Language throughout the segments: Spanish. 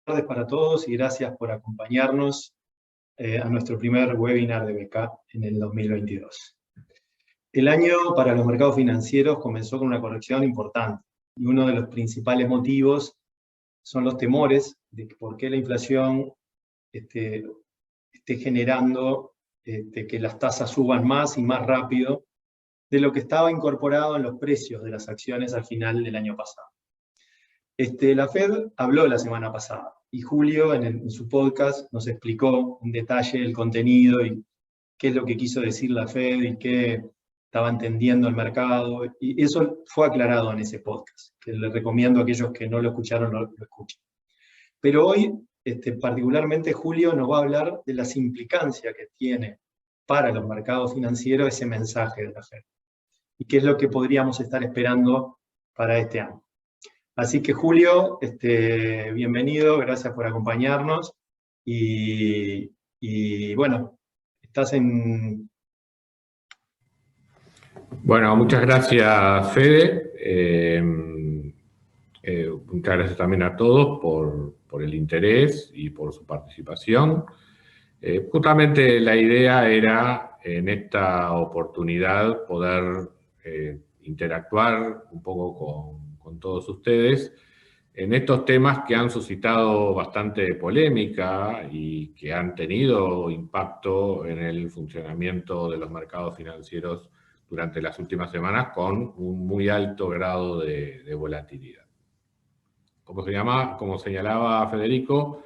Buenas tardes para todos y gracias por acompañarnos a nuestro primer webinar de BK en el 2022. El año para los mercados financieros comenzó con una corrección importante y uno de los principales motivos son los temores de por qué la inflación esté generando que las tasas suban más y más rápido de lo que estaba incorporado en los precios de las acciones al final del año pasado. La Fed habló la semana pasada y Julio en su podcast nos explicó en detalle el contenido y qué es lo que quiso decir la Fed y qué estaba entendiendo el mercado, y eso fue aclarado en ese podcast, que les recomiendo a aquellos que no lo escucharon, lo escuchen. Pero hoy, particularmente Julio nos va a hablar de las implicancias que tiene para los mercados financieros ese mensaje de la Fed y qué es lo que podríamos estar esperando para este año. Así que Julio, bienvenido, gracias por acompañarnos y bueno, estás en... Bueno, muchas gracias Fede, muchas gracias también a todos por el interés y por su participación. Justamente la idea era en esta oportunidad poder interactuar un poco con todos ustedes en estos temas que han suscitado bastante polémica y que han tenido impacto en el funcionamiento de los mercados financieros durante las últimas semanas con un muy alto grado de volatilidad. Como señalaba Federico,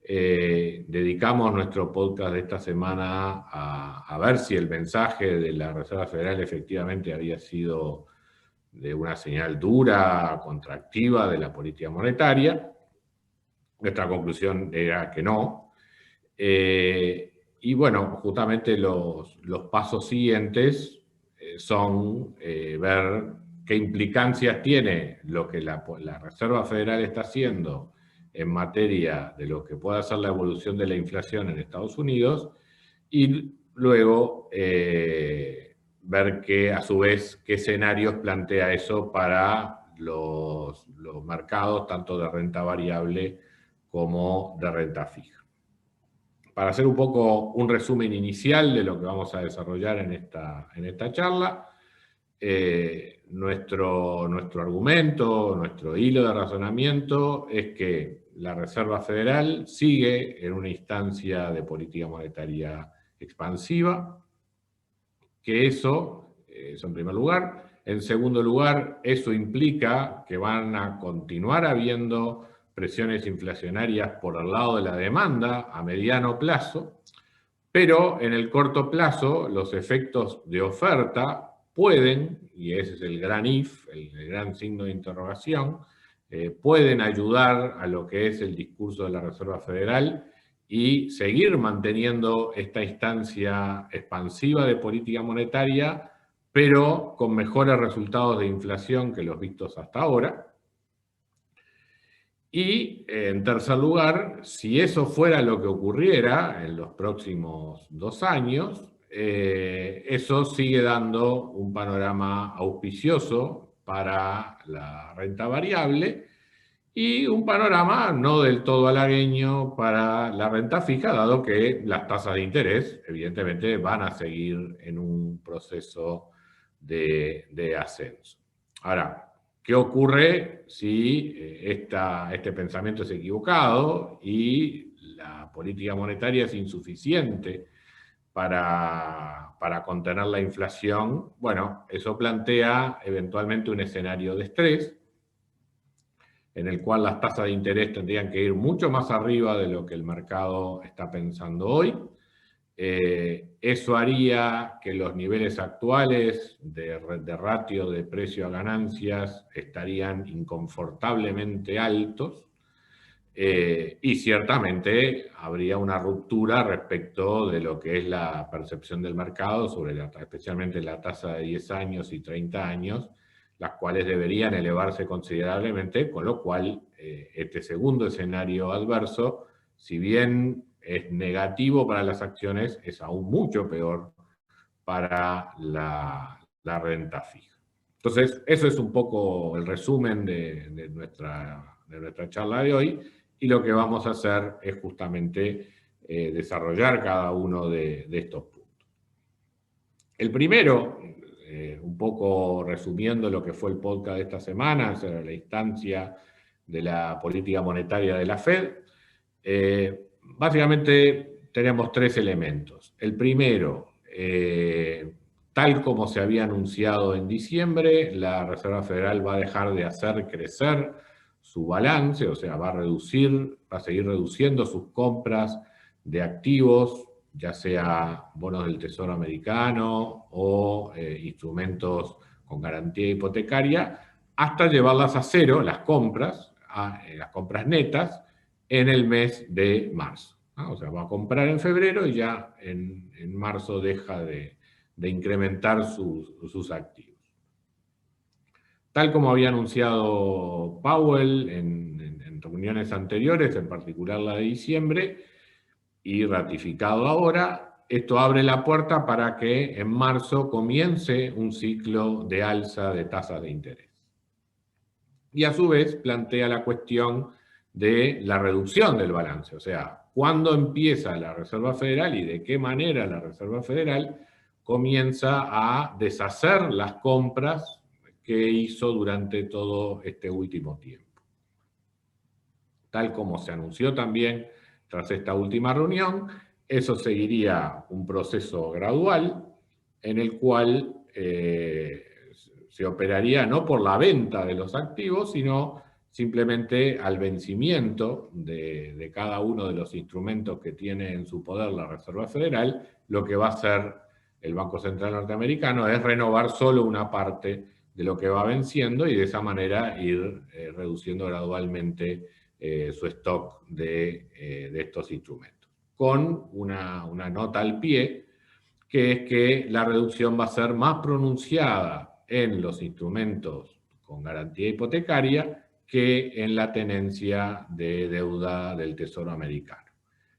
dedicamos nuestro podcast de esta semana a ver si el mensaje de la Reserva Federal efectivamente había sido de una señal dura, contractiva de la política monetaria. Nuestra conclusión era que no. Y bueno, justamente los pasos siguientes son ver qué implicancias tiene lo que la Reserva Federal está haciendo en materia de lo que pueda ser la evolución de la inflación en Estados Unidos, y luego ver que, a su vez, qué escenarios plantea eso para los mercados, tanto de renta variable como de renta fija. Para hacer un poco un resumen inicial de lo que vamos a desarrollar en esta charla, nuestro argumento, nuestro hilo de razonamiento es que la Reserva Federal sigue en una instancia de política monetaria expansiva, que eso en primer lugar. En segundo lugar, eso implica que van a continuar habiendo presiones inflacionarias por el lado de la demanda a mediano plazo, pero en el corto plazo los efectos de oferta pueden, y ese es el gran if, el gran signo de interrogación, pueden ayudar a lo que es el discurso de la Reserva Federal y seguir manteniendo esta instancia expansiva de política monetaria, pero con mejores resultados de inflación que los vistos hasta ahora. Y, en tercer lugar, si eso fuera lo que ocurriera en los próximos 2 años, eso sigue dando un panorama auspicioso para la renta variable y un panorama no del todo halagüeño para la renta fija, dado que las tasas de interés, evidentemente, van a seguir en un proceso de ascenso. Ahora, ¿qué ocurre si este pensamiento es equivocado y la política monetaria es insuficiente para contener la inflación? Bueno, eso plantea eventualmente un escenario de estrés en el cual las tasas de interés tendrían que ir mucho más arriba de lo que el mercado está pensando hoy. Eso haría que los niveles actuales de ratio de precio a ganancias estarían inconfortablemente altos, y ciertamente habría una ruptura respecto de lo que es la percepción del mercado sobre especialmente la tasa de 10 años y 30 años, las cuales deberían elevarse considerablemente, con lo cual este segundo escenario adverso, si bien es negativo para las acciones, es aún mucho peor para la renta fija. Entonces, eso es un poco el resumen de nuestra charla de hoy, y lo que vamos a hacer es justamente desarrollar cada uno de estos puntos. El primero, un poco resumiendo lo que fue el podcast de esta semana, sobre la instancia de la política monetaria de la Fed, básicamente tenemos tres elementos. El primero, tal como se había anunciado en diciembre, la Reserva Federal va a dejar de hacer crecer su balance, o sea, va a seguir reduciendo sus compras de activos, ya sea bonos del Tesoro americano o instrumentos con garantía hipotecaria, hasta llevarlas a cero, las compras netas, en el mes de marzo. O sea, va a comprar en febrero y ya en marzo deja de incrementar sus activos. Tal como había anunciado Powell en reuniones anteriores, en particular la de diciembre, y ratificado ahora, esto abre la puerta para que en marzo comience un ciclo de alza de tasas de interés. Y a su vez plantea la cuestión de la reducción del balance, o sea, cuándo empieza la Reserva Federal y de qué manera la Reserva Federal comienza a deshacer las compras que hizo durante todo este último tiempo. Tal como se anunció también tras esta última reunión, eso seguiría un proceso gradual en el cual se operaría no por la venta de los activos, sino simplemente al vencimiento de cada uno de los instrumentos que tiene en su poder la Reserva Federal. Lo que va a hacer el Banco Central norteamericano es renovar solo una parte de lo que va venciendo y de esa manera ir reduciendo gradualmente su stock de estos instrumentos. Con una nota al pie, que es que la reducción va a ser más pronunciada en los instrumentos con garantía hipotecaria que en la tenencia de deuda del Tesoro americano.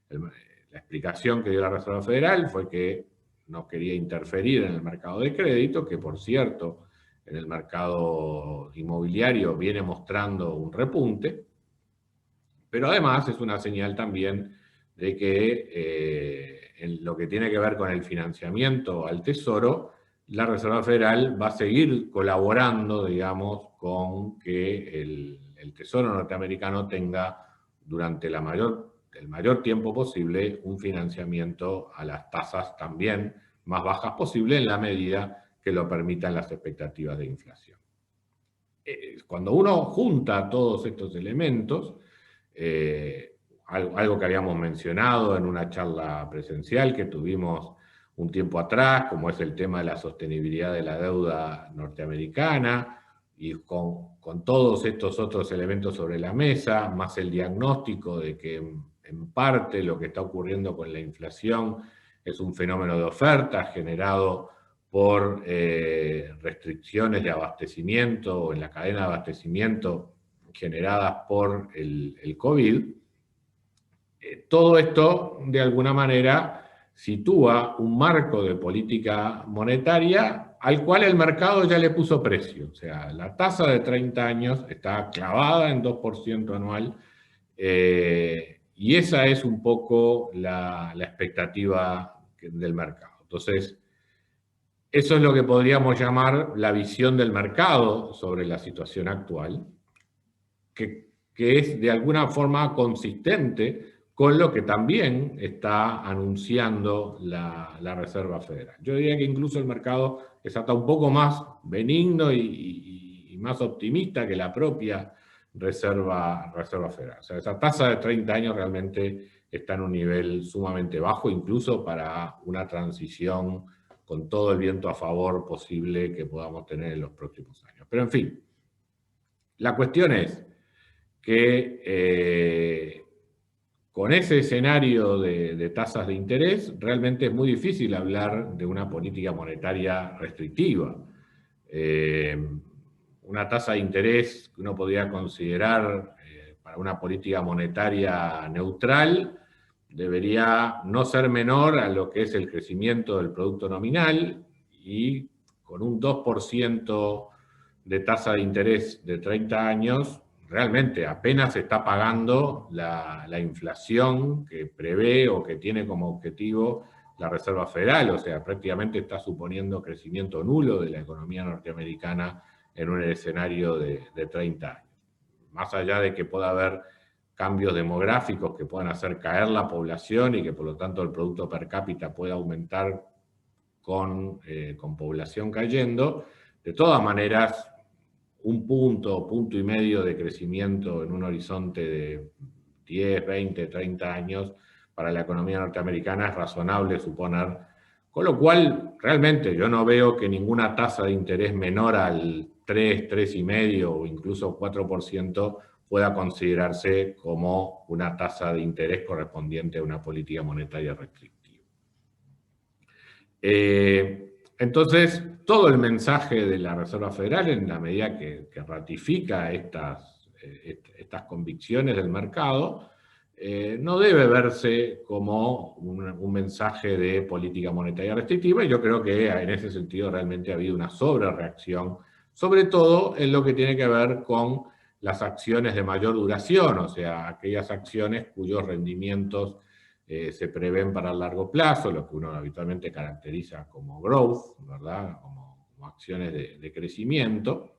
La explicación que dio la Reserva Federal fue que no quería interferir en el mercado de crédito, que por cierto, en el mercado inmobiliario viene mostrando un repunte, pero además es una señal también de que en lo que tiene que ver con el financiamiento al Tesoro, la Reserva Federal va a seguir colaborando, digamos, con que el Tesoro norteamericano tenga durante el mayor tiempo posible un financiamiento a las tasas también más bajas posible en la medida que lo permitan las expectativas de inflación. Cuando uno junta todos estos elementos, algo que habíamos mencionado en una charla presencial que tuvimos un tiempo atrás, como es el tema de la sostenibilidad de la deuda norteamericana, y con todos estos otros elementos sobre la mesa, más el diagnóstico de que en parte lo que está ocurriendo con la inflación es un fenómeno de oferta generado por restricciones de abastecimiento en la cadena de abastecimiento generadas por el COVID. Todo esto, de alguna manera, sitúa un marco de política monetaria al cual el mercado ya le puso precio. O sea, la tasa de 30 años está clavada en 2% anual, y esa es un poco la expectativa del mercado. Entonces, eso es lo que podríamos llamar la visión del mercado sobre la situación actual, que es de alguna forma consistente con lo que también está anunciando la Reserva Federal. Yo diría que incluso el mercado es hasta un poco más benigno y más optimista que la propia Reserva Federal. O sea, esa tasa de 30 años realmente está en un nivel sumamente bajo, incluso para una transición con todo el viento a favor posible que podamos tener en los próximos años. Pero en fin, la cuestión es que con ese escenario de tasas de interés, realmente es muy difícil hablar de una política monetaria restrictiva. Una tasa de interés que uno podría considerar para una política monetaria neutral debería no ser menor a lo que es el crecimiento del producto nominal, y con un 2% de tasa de interés de 30 años, realmente apenas está pagando la inflación que prevé o que tiene como objetivo la Reserva Federal, o sea, prácticamente está suponiendo crecimiento nulo de la economía norteamericana en un escenario de 30 años. Más allá de que pueda haber cambios demográficos que puedan hacer caer la población y que por lo tanto el producto per cápita pueda aumentar con población cayendo, de todas maneras, un punto y medio de crecimiento en un horizonte de 10, 20, 30 años para la economía norteamericana es razonable suponer, con lo cual realmente yo no veo que ninguna tasa de interés menor al 3, 3,5 o incluso 4% pueda considerarse como una tasa de interés correspondiente a una política monetaria restrictiva. Entonces, todo el mensaje de la Reserva Federal, en la medida que ratifica estas convicciones del mercado, no debe verse como un mensaje de política monetaria restrictiva, y yo creo que en ese sentido realmente ha habido una sobrereacción, sobre todo en lo que tiene que ver con las acciones de mayor duración, o sea, aquellas acciones cuyos rendimientos se prevén para el largo plazo, lo que uno habitualmente caracteriza como growth, ¿verdad? Como acciones de crecimiento,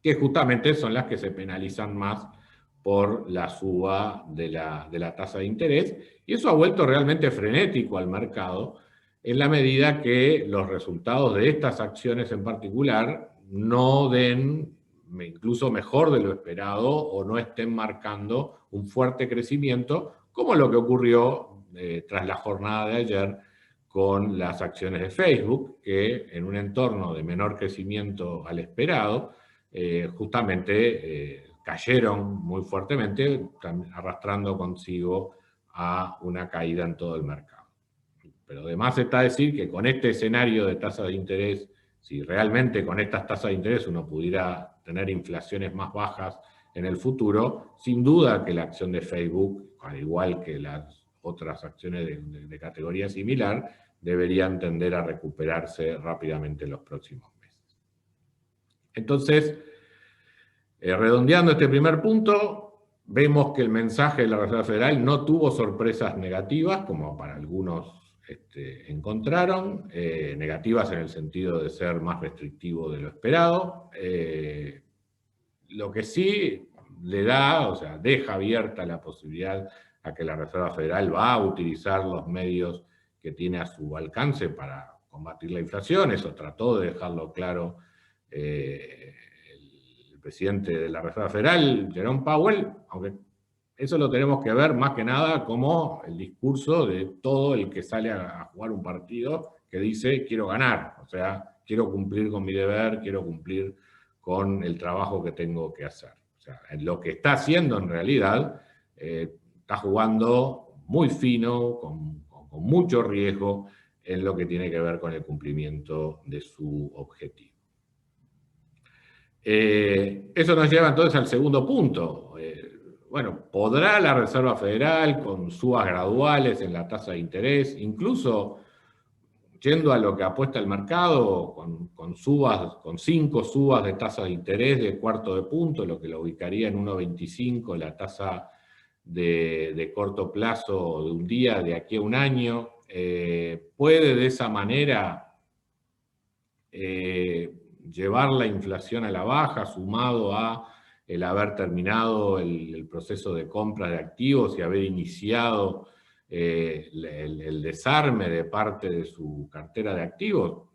que justamente son las que se penalizan más por la suba de la tasa de interés, y eso ha vuelto realmente frenético al mercado, en la medida que los resultados de estas acciones en particular no den incluso mejor de lo esperado o no estén marcando un fuerte crecimiento, como lo que ocurrió tras la jornada de ayer con las acciones de Facebook, que en un entorno de menor crecimiento al esperado, justamente cayeron muy fuertemente, arrastrando consigo a una caída en todo el mercado. Pero además está decir que con este escenario de tasas de interés, si realmente con estas tasas de interés uno pudiera tener inflaciones más bajas en el futuro, sin duda que la acción de Facebook, al igual que las otras acciones de categoría similar, deberían tender a recuperarse rápidamente en los próximos meses. Entonces, redondeando este primer punto, vemos que el mensaje de la Reserva Federal no tuvo sorpresas negativas, como para algunos encontraron, negativas en el sentido de ser más restrictivo de lo esperado. Lo que sí le da, o sea, deja abierta la posibilidad a que la Reserva Federal va a utilizar los medios que tiene a su alcance para combatir la inflación. Eso trató de dejarlo claro el presidente de la Reserva Federal, Jerome Powell, aunque eso lo tenemos que ver más que nada como el discurso de todo el que sale a jugar un partido que dice quiero ganar, o sea, quiero cumplir con mi deber, quiero cumplir con el trabajo que tengo que hacer. O sea, lo que está haciendo en realidad, está jugando muy fino, con mucho riesgo en lo que tiene que ver con el cumplimiento de su objetivo. Eso nos lleva entonces al segundo punto. Bueno, ¿podrá la Reserva Federal, con subas graduales en la tasa de interés, incluso yendo a lo que apuesta el mercado, con 5 subas de tasas de interés de cuarto de punto, lo que lo ubicaría en 1,25 la tasa de corto plazo de un día, de aquí a un año, puede de esa manera llevar la inflación a la baja, sumado a el haber terminado el proceso de compra de activos y haber iniciado el desarme de parte de su cartera de activos?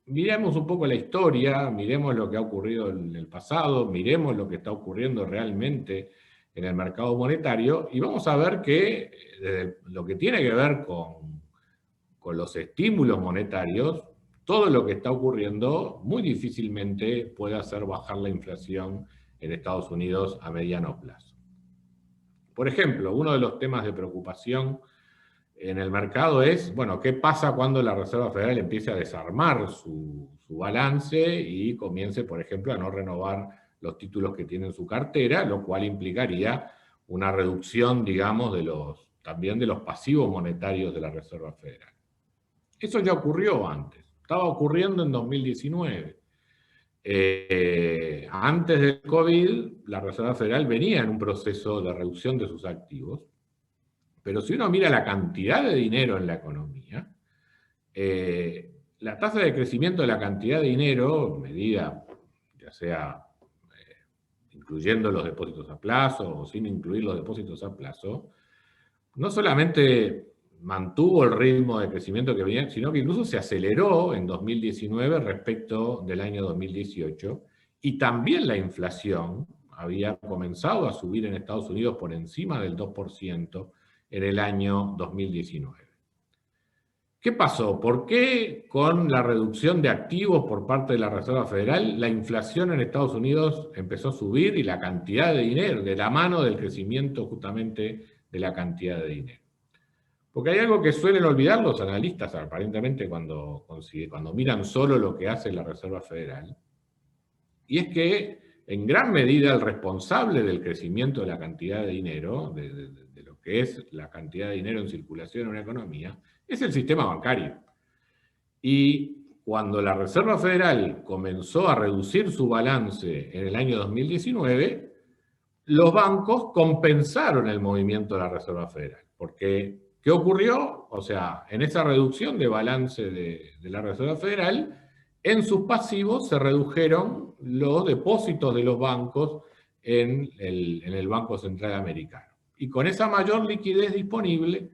Miremos un poco la historia, miremos lo que ha ocurrido en el pasado, miremos lo que está ocurriendo realmente en el mercado monetario, y vamos a ver que desde lo que tiene que ver con los estímulos monetarios, todo lo que está ocurriendo muy difícilmente puede hacer bajar la inflación en Estados Unidos a mediano plazo. Por ejemplo, uno de los temas de preocupación en el mercado es, bueno, ¿qué pasa cuando la Reserva Federal empiece a desarmar su balance y comience, por ejemplo, a no renovar los títulos que tiene en su cartera, lo cual implicaría una reducción, digamos, también de los pasivos monetarios de la Reserva Federal? Eso ya ocurrió antes, estaba ocurriendo en 2019. Antes del COVID, la Reserva Federal venía en un proceso de reducción de sus activos, pero si uno mira la cantidad de dinero en la economía, la tasa de crecimiento de la cantidad de dinero, medida ya sea incluyendo los depósitos a plazo o sin incluir los depósitos a plazo, no solamente mantuvo el ritmo de crecimiento que venía, sino que incluso se aceleró en 2019 respecto del año 2018, y también la inflación había comenzado a subir en Estados Unidos por encima del 2% en el año 2019. ¿Qué pasó? ¿Por qué con la reducción de activos por parte de la Reserva Federal la inflación en Estados Unidos empezó a subir y la cantidad de dinero, de la mano del crecimiento justamente de la cantidad de dinero? Porque hay algo que suelen olvidar los analistas, aparentemente, cuando miran solo lo que hace la Reserva Federal, y es que en gran medida el responsable del crecimiento de la cantidad de dinero, de lo que es la cantidad de dinero en circulación en una economía, es el sistema bancario. Y cuando la Reserva Federal comenzó a reducir su balance en el año 2019, los bancos compensaron el movimiento de la Reserva Federal. Porque, ¿qué ocurrió? O sea, en esa reducción de balance de la Reserva Federal, en sus pasivos se redujeron los depósitos de los bancos en el Banco Central Americano. Y con esa mayor liquidez disponible,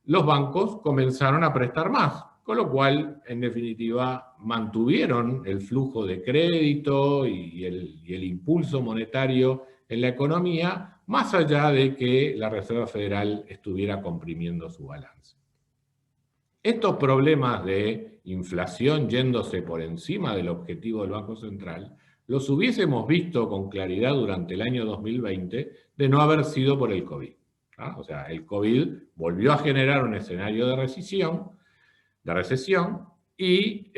los bancos comenzaron a prestar más, con lo cual, en definitiva, mantuvieron el flujo de crédito y el impulso monetario en la economía, más allá de que la Reserva Federal estuviera comprimiendo su balance. Estos problemas de inflación yéndose por encima del objetivo del Banco Central, los hubiésemos visto con claridad durante el año 2020 de no haber sido por el COVID. O sea, el COVID volvió a generar un escenario de recesión y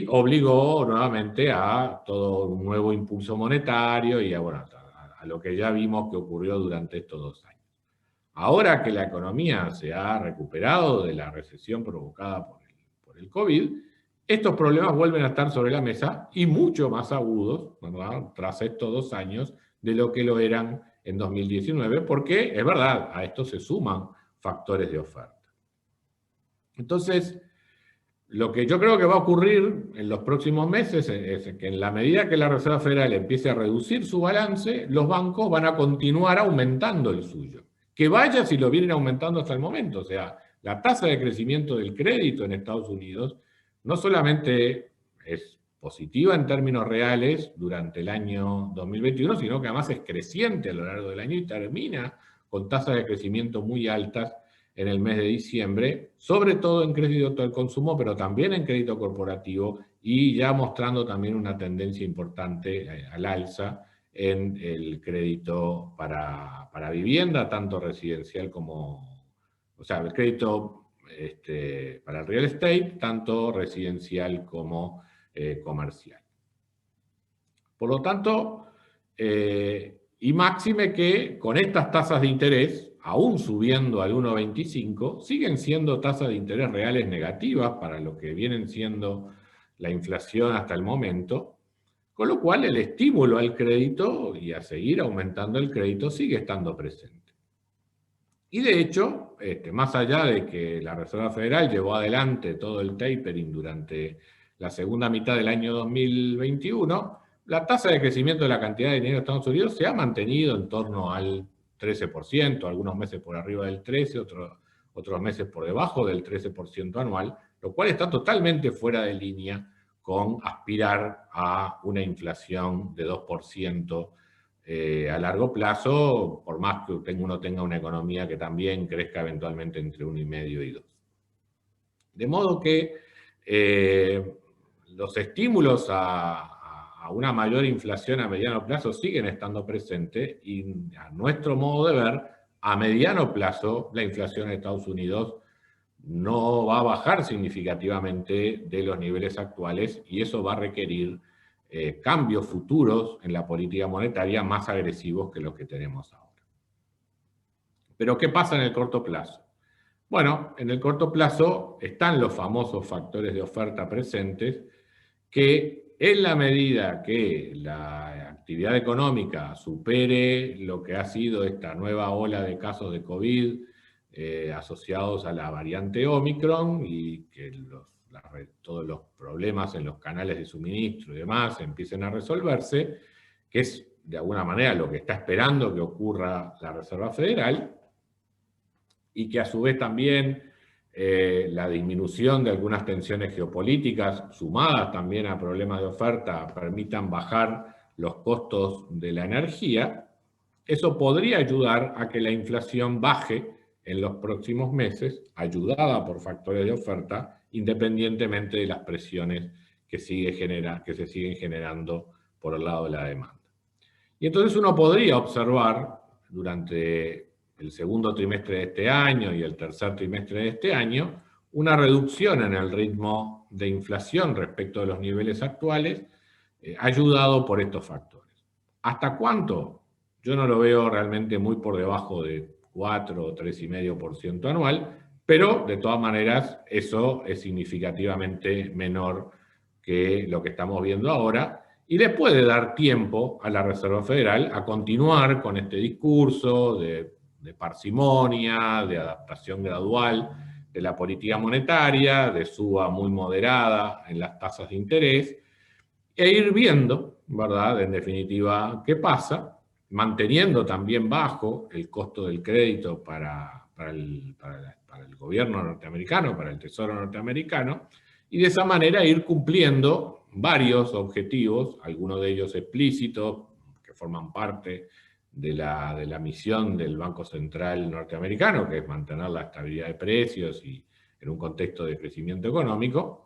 obligó nuevamente a todo un nuevo impulso monetario y a lo que ya vimos que ocurrió durante estos 2 años. Ahora que la economía se ha recuperado de la recesión provocada por el COVID, estos problemas vuelven a estar sobre la mesa y mucho más agudos, ¿verdad?, tras estos 2 años de lo que lo eran en 2019, porque es verdad, a esto se suman factores de oferta. Entonces, lo que yo creo que va a ocurrir en los próximos meses es que en la medida que la Reserva Federal empiece a reducir su balance, los bancos van a continuar aumentando el suyo. Que vaya si lo vienen aumentando hasta el momento. O sea, la tasa de crecimiento del crédito en Estados Unidos no solamente es positiva en términos reales durante el año 2021, sino que además es creciente a lo largo del año y termina con tasas de crecimiento muy altas en el mes de diciembre, sobre todo en crédito al consumo, pero también en crédito corporativo, y ya mostrando también una tendencia importante al alza en el crédito para vivienda, tanto residencial como, o sea, el crédito para el real estate, tanto residencial como comercial. Por lo tanto, y máxime que con estas tasas de interés, aún subiendo al 1,25, siguen siendo tasas de interés reales negativas para lo que vienen siendo la inflación hasta el momento, con lo cual el estímulo al crédito y a seguir aumentando el crédito sigue estando presente. Y de hecho, más allá de que la Reserva Federal llevó adelante todo el tapering durante la segunda mitad del año 2021, la tasa de crecimiento de la cantidad de dinero de Estados Unidos se ha mantenido en torno al 13%, algunos meses por arriba del 13%, otros meses por debajo del 13% anual, lo cual está totalmente fuera de línea con aspirar a una inflación de 2% a largo plazo, por más que uno tenga una economía que también crezca eventualmente entre 1,5 y 2. De modo que los estímulos a una mayor inflación a mediano plazo siguen estando presentes y, a nuestro modo de ver, a mediano plazo la inflación en Estados Unidos no va a bajar significativamente de los niveles actuales y eso va a requerir cambios futuros en la política monetaria más agresivos que los que tenemos ahora. Pero ¿qué pasa en el corto plazo? Bueno, en el corto plazo están los famosos factores de oferta presentes que en la medida que la actividad económica supere lo que ha sido esta nueva ola de casos de COVID asociados a la variante Omicron y que todos los problemas en los canales de suministro y demás empiecen a resolverse, que es de alguna manera lo que está esperando que ocurra la Reserva Federal, y que a su vez también la disminución de algunas tensiones geopolíticas, sumadas también a problemas de oferta, permitan bajar los costos de la energía, eso podría ayudar a que la inflación baje en los próximos meses, ayudada por factores de oferta, independientemente de las presiones que se siguen generando por el lado de la demanda. Y entonces uno podría observar durante el segundo trimestre de este año y el tercer trimestre de este año una reducción en el ritmo de inflación respecto de los niveles actuales, ayudado por estos factores. ¿Hasta cuánto? Yo no lo veo realmente muy por debajo de 4 o 3,5% anual, pero de todas maneras eso es significativamente menor que lo que estamos viendo ahora, y le puede dar tiempo a la Reserva Federal a continuar con este discurso de parsimonia, de adaptación gradual de la política monetaria, de suba muy moderada en las tasas de interés, e ir viendo, ¿verdad?, en definitiva, qué pasa, manteniendo también bajo el costo del crédito para el gobierno norteamericano, para el Tesoro norteamericano, y de esa manera ir cumpliendo varios objetivos, algunos de ellos explícitos, que forman parte de la misión del Banco Central norteamericano, que es mantener la estabilidad de precios y en un contexto de crecimiento económico,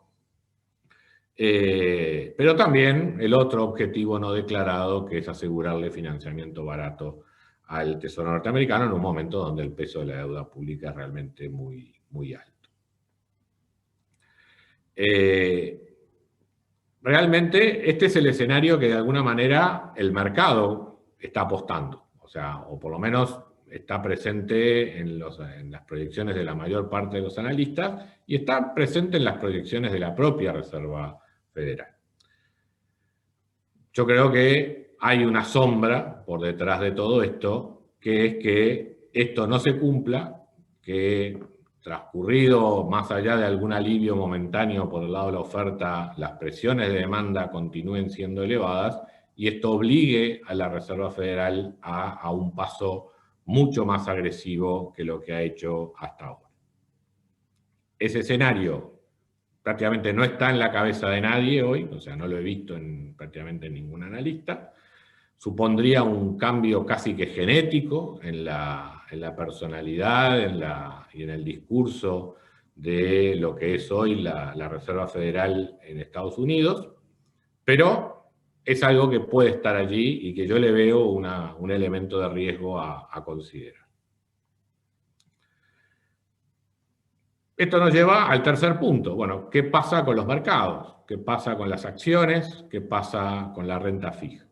pero también el otro objetivo no declarado, que es asegurarle financiamiento barato al Tesoro norteamericano en un momento donde el peso de la deuda pública es realmente muy, muy alto. Realmente este es el escenario que de alguna manera el mercado está apostando, o por lo menos está presente en las proyecciones de la mayor parte de los analistas y está presente en las proyecciones de la propia Reserva Federal. Yo creo que hay una sombra por detrás de todo esto, que es que esto no se cumpla, que transcurrido más allá de algún alivio momentáneo por el lado de la oferta, las presiones de demanda continúen siendo elevadas y esto obligue a la Reserva Federal a un paso mucho más agresivo que lo que ha hecho hasta ahora. Ese escenario prácticamente no está en la cabeza de nadie hoy, o sea, no lo he visto en prácticamente ningún analista. Supondría un cambio casi que genético en la personalidad y en el discurso de lo que es hoy la Reserva Federal en Estados Unidos, pero es algo que puede estar allí y que yo le veo un elemento de riesgo a considerar. Esto nos lleva al tercer punto. Bueno, ¿qué pasa con los mercados? ¿Qué pasa con las acciones? ¿Qué pasa con la renta fija?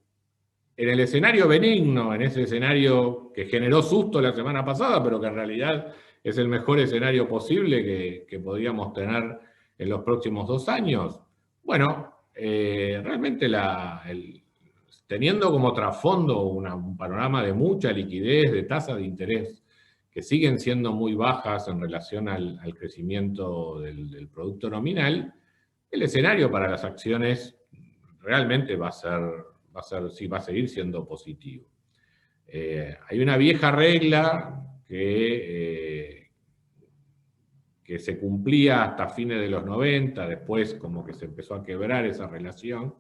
En el escenario benigno, en ese escenario que generó susto la semana pasada, pero que en realidad es el mejor escenario posible que podríamos tener en los próximos 2 años, bueno, realmente teniendo como trasfondo un panorama de mucha liquidez, de tasas de interés que siguen siendo muy bajas en relación al crecimiento del producto nominal, el escenario para las acciones realmente va a seguir siendo positivo. Hay una vieja regla que se cumplía hasta fines de los 90, después como que se empezó a quebrar esa relación,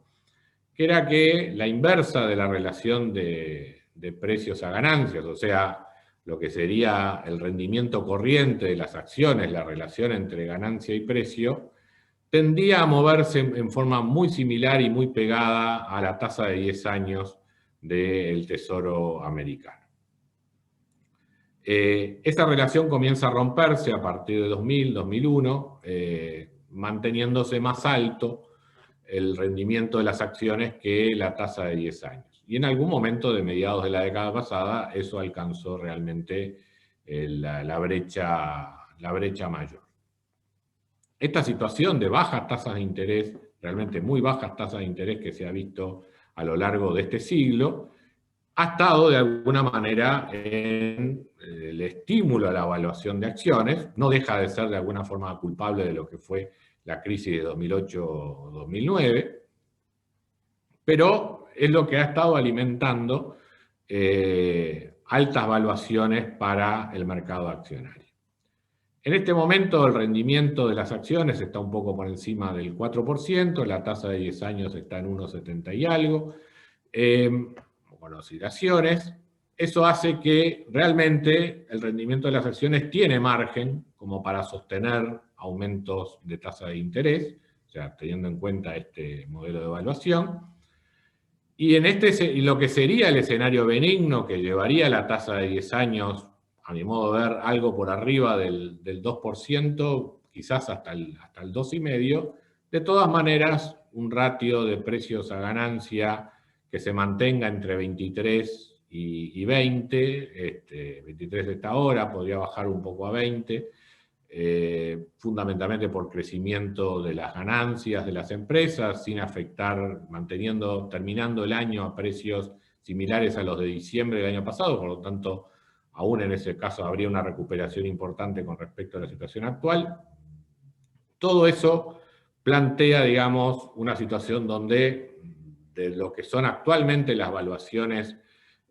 que era que la inversa de la relación de precios a ganancias, o sea, lo que sería el rendimiento corriente de las acciones, la relación entre ganancia y precio, tendía a moverse en forma muy similar y muy pegada a la tasa de 10 años del Tesoro americano. Esa relación comienza a romperse a partir de 2000, 2001, manteniéndose más alto el rendimiento de las acciones que la tasa de 10 años. Y en algún momento de mediados de la década pasada, eso alcanzó realmente la brecha mayor. Esta situación de bajas tasas de interés realmente muy bajas tasas de interés que se ha visto a lo largo de este siglo, ha estado de alguna manera en el estímulo a la evaluación de acciones, no deja de ser de alguna forma culpable de lo que fue la crisis de 2008-2009, pero es lo que ha estado alimentando altas valuaciones para el mercado accionario. En este momento el rendimiento de las acciones está un poco por encima del 4%, la tasa de 10 años está en 1,70 y algo, con oscilaciones. Eso hace que realmente el rendimiento de las acciones tiene margen como para sostener aumentos de tasa de interés, o sea, teniendo en cuenta este modelo de evaluación. Y en lo que sería el escenario benigno que llevaría la tasa de 10 años, a mi modo de ver, algo por arriba del 2%, quizás hasta el 2,5%, de todas maneras, un ratio de precios a ganancia que se mantenga entre 23 y 20, 23 de esta hora, podría bajar un poco a 20, fundamentalmente por crecimiento de las ganancias de las empresas, sin afectar, terminando el año a precios similares a los de diciembre del año pasado, por lo tanto, aún en ese caso habría una recuperación importante con respecto a la situación actual. Todo eso plantea, digamos, una situación donde de lo que son actualmente las valuaciones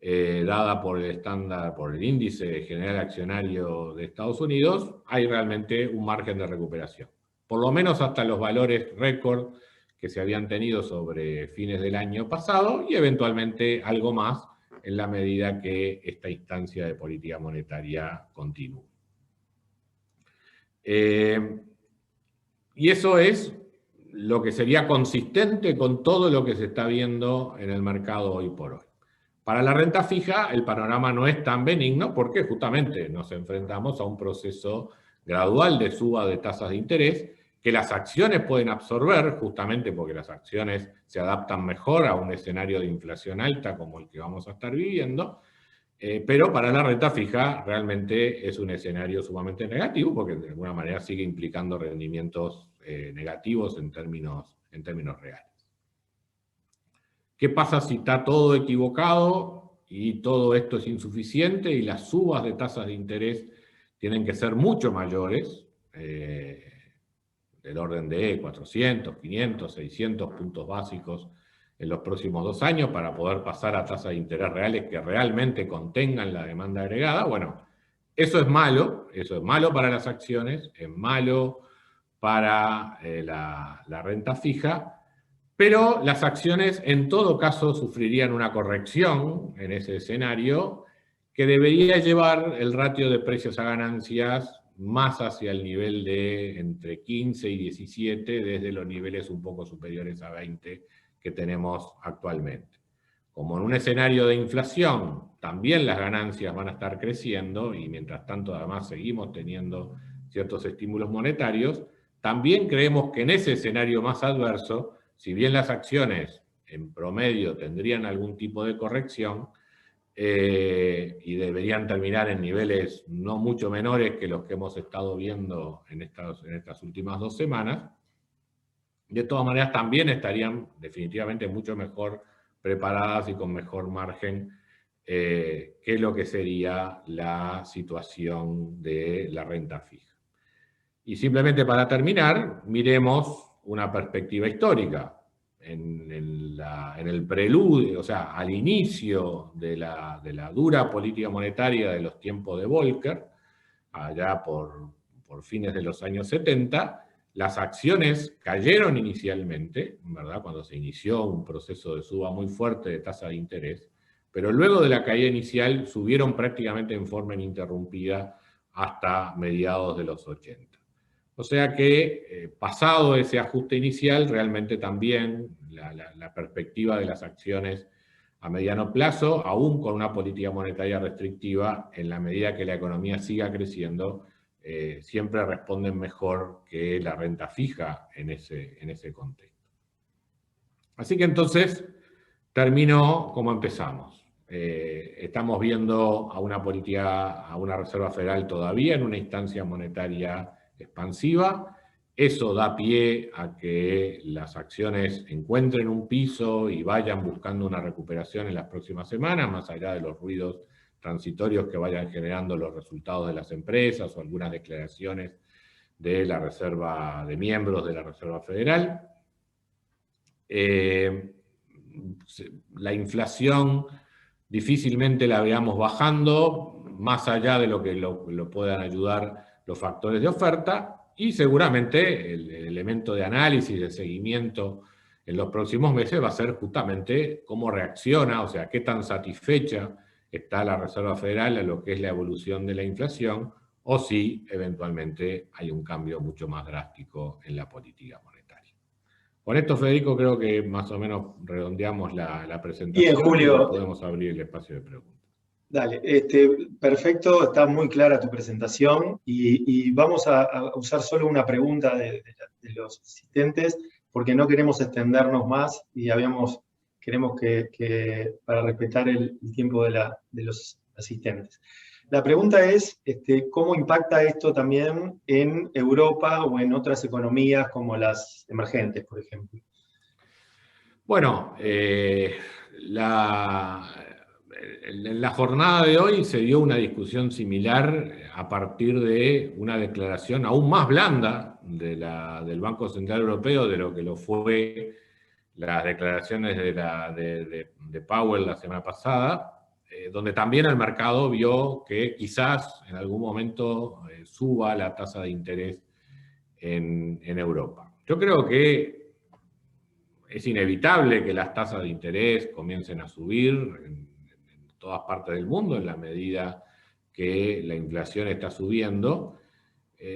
dada por el estándar, por el índice general accionario de Estados Unidos, hay realmente un margen de recuperación. Por lo menos hasta los valores récord que se habían tenido sobre fines del año pasado y eventualmente algo más en la medida que esta instancia de política monetaria continúe. Y eso es lo que sería consistente con todo lo que se está viendo en el mercado hoy por hoy. Para la renta fija, el panorama no es tan benigno porque justamente nos enfrentamos a un proceso gradual de suba de tasas de interés que las acciones pueden absorber, justamente porque las acciones se adaptan mejor a un escenario de inflación alta como el que vamos a estar viviendo, pero para la renta fija realmente es un escenario sumamente negativo porque de alguna manera sigue implicando rendimientos negativos en términos reales. ¿Qué pasa si está todo equivocado y todo esto es insuficiente y las subas de tasas de interés tienen que ser mucho mayores, del orden de 400, 500, 600 puntos básicos en los próximos 2 años para poder pasar a tasas de interés reales que realmente contengan la demanda agregada? Bueno, eso es malo para las acciones, es malo para la renta fija, pero las acciones en todo caso sufrirían una corrección en ese escenario que debería llevar el ratio de precios a ganancias más hacia el nivel de entre 15 y 17, desde los niveles un poco superiores a 20 que tenemos actualmente. Como en un escenario de inflación, también las ganancias van a estar creciendo y mientras tanto además seguimos teniendo ciertos estímulos monetarios, también creemos que en ese escenario más adverso, si bien las acciones en promedio tendrían algún tipo de corrección y deberían terminar en niveles no mucho menores que los que hemos estado viendo en estas últimas 2 semanas, de todas maneras también estarían definitivamente mucho mejor preparadas y con mejor margen que lo que sería la situación de la renta fija. Y simplemente para terminar, miremos una perspectiva histórica. En el preludio, o sea, al inicio de la dura política monetaria de los tiempos de Volcker, allá por fines de los años 70, las acciones cayeron inicialmente, ¿verdad?, cuando se inició un proceso de suba muy fuerte de tasa de interés, pero luego de la caída inicial subieron prácticamente en forma ininterrumpida hasta mediados de los 80. O sea que, pasado ese ajuste inicial, realmente también la perspectiva de las acciones a mediano plazo, aún con una política monetaria restrictiva, en la medida que la economía siga creciendo, siempre responden mejor que la renta fija en ese contexto. Así que entonces, termino como empezamos. Estamos viendo a una Reserva Federal todavía en una instancia monetaria expansiva, Eso da pie a que las acciones encuentren un piso y vayan buscando una recuperación en las próximas semanas, más allá de los ruidos transitorios que vayan generando los resultados de las empresas o algunas declaraciones de la Reserva, de miembros de la Reserva Federal. La inflación difícilmente la veamos bajando, más allá de lo que lo puedan ayudar los factores de oferta, y seguramente el elemento de análisis, de seguimiento en los próximos meses va a ser justamente cómo reacciona, o sea, qué tan satisfecha está la Reserva Federal a lo que es la evolución de la inflación, o si eventualmente hay un cambio mucho más drástico en la política monetaria. Con esto, Federico, creo que más o menos redondeamos la presentación. Bien, Julio. Y podemos abrir el espacio de preguntas. Dale, perfecto, está muy clara tu presentación y vamos a usar solo una pregunta de los asistentes porque no queremos extendernos más y queremos que para respetar el tiempo de los asistentes. La pregunta es, ¿cómo impacta esto también en Europa o en otras economías como las emergentes, por ejemplo? Bueno, en la jornada de hoy se dio una discusión similar a partir de una declaración aún más blanda del Banco Central Europeo de lo que lo fue las declaraciones de Powell la semana pasada, donde también el mercado vio que quizás en algún momento suba la tasa de interés en Europa. Yo creo que es inevitable que las tasas de interés comiencen a subir en todas partes del mundo en la medida que la inflación está subiendo.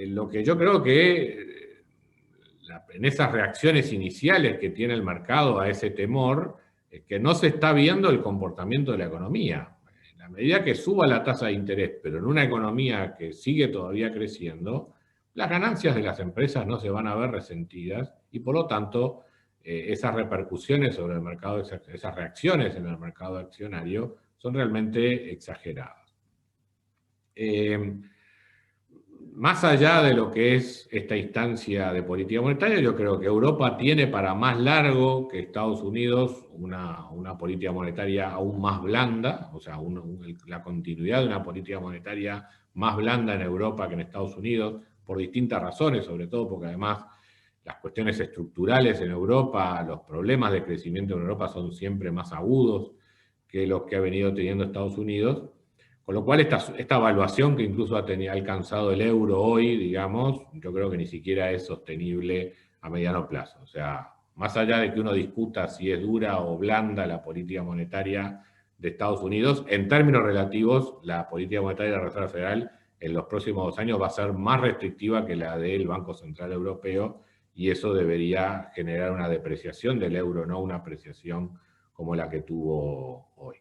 Lo que yo creo que en esas reacciones iniciales que tiene el mercado a ese temor, es que no se está viendo el comportamiento de la economía. En la medida que suba la tasa de interés, pero en una economía que sigue todavía creciendo, las ganancias de las empresas no se van a ver resentidas y por lo tanto esas repercusiones sobre el mercado, esas reacciones en el mercado accionario son realmente exageradas. Más allá de lo que es esta instancia de política monetaria, yo creo que Europa tiene para más largo que Estados Unidos una política monetaria aún más blanda, o sea, la continuidad de una política monetaria más blanda en Europa que en Estados Unidos, por distintas razones, sobre todo porque además las cuestiones estructurales en Europa, los problemas de crecimiento en Europa son siempre más agudos que los que ha venido teniendo Estados Unidos. Con lo cual, esta evaluación que incluso ha alcanzado el euro hoy, digamos, yo creo que ni siquiera es sostenible a mediano plazo. O sea, más allá de que uno discuta si es dura o blanda la política monetaria de Estados Unidos, en términos relativos, la política monetaria de la Reserva Federal en los próximos 2 años va a ser más restrictiva que la del Banco Central Europeo, y eso debería generar una depreciación del euro, no una apreciación como la que tuvo hoy.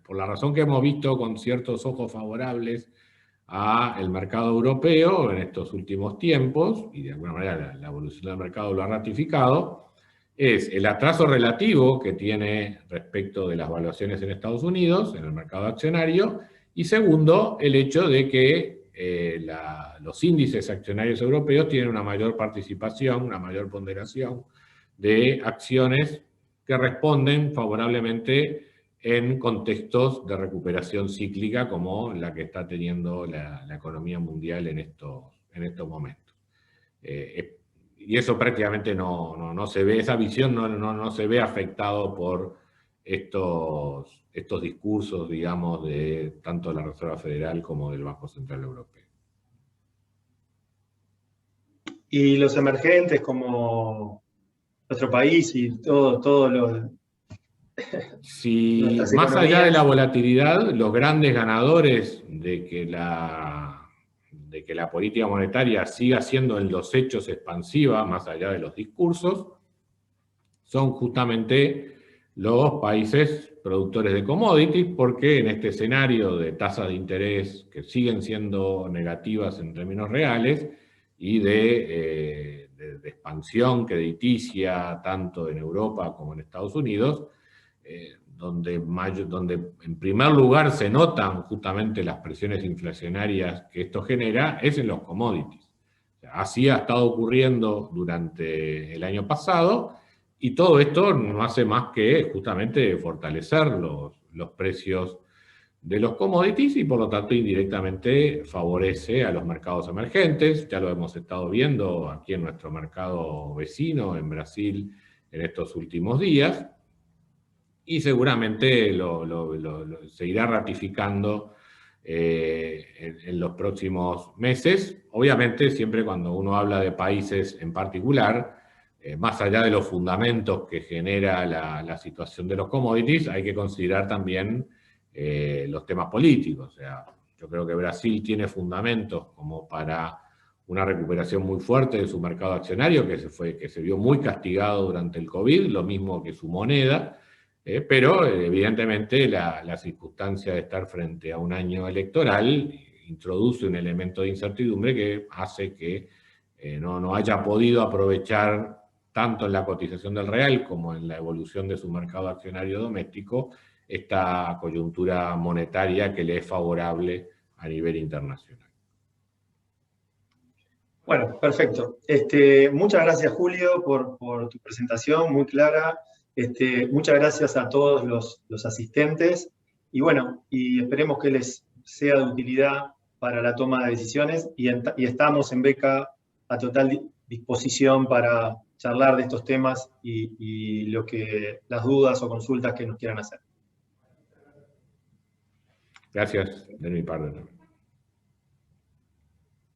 Por la razón que hemos visto con ciertos ojos favorables al mercado europeo en estos últimos tiempos, y de alguna manera la evolución del mercado lo ha ratificado, es el atraso relativo que tiene respecto de las valuaciones en Estados Unidos, en el mercado accionario, y segundo, el hecho de que los índices accionarios europeos tienen una mayor participación, una mayor ponderación de acciones que responden favorablemente en contextos de recuperación cíclica como la que está teniendo la economía mundial en estos momentos. Y eso prácticamente no se ve, esa visión no se ve afectado por estos discursos, digamos, de tanto la Reserva Federal como del Banco Central Europeo. Y los emergentes como nuestro país y todo lo... Si más allá de la volatilidad, los grandes ganadores de que la política monetaria siga siendo en los hechos expansiva, más allá de los discursos, son justamente los países productores de commodities, porque en este escenario de tasas de interés que siguen siendo negativas en términos reales y de expansión crediticia tanto en Europa como en Estados Unidos, donde en primer lugar se notan justamente las presiones inflacionarias que esto genera, es en los commodities. Así ha estado ocurriendo durante el año pasado, y todo esto no hace más que justamente fortalecer los precios de los commodities y por lo tanto indirectamente favorece a los mercados emergentes. Ya lo hemos estado viendo aquí en nuestro mercado vecino, en Brasil, en estos últimos días, y seguramente lo seguirá ratificando en los próximos meses. Obviamente siempre cuando uno habla de países en particular, más allá de los fundamentos que genera la situación de los commodities, hay que considerar también los temas políticos. O sea, yo creo que Brasil tiene fundamentos como para una recuperación muy fuerte de su mercado accionario, que se vio muy castigado durante el COVID, lo mismo que su moneda, pero evidentemente la circunstancia de estar frente a un año electoral introduce un elemento de incertidumbre que hace que no haya podido aprovechar tanto en la cotización del real como en la evolución de su mercado accionario doméstico esta coyuntura monetaria que le es favorable a nivel internacional. Bueno, perfecto. Muchas gracias, Julio, por tu presentación muy clara. Muchas gracias a todos los asistentes. Y bueno, y esperemos que les sea de utilidad para la toma de decisiones. Y estamos en Beca a total disposición para charlar de estos temas y las dudas o consultas que nos quieran hacer. Gracias de mi parte.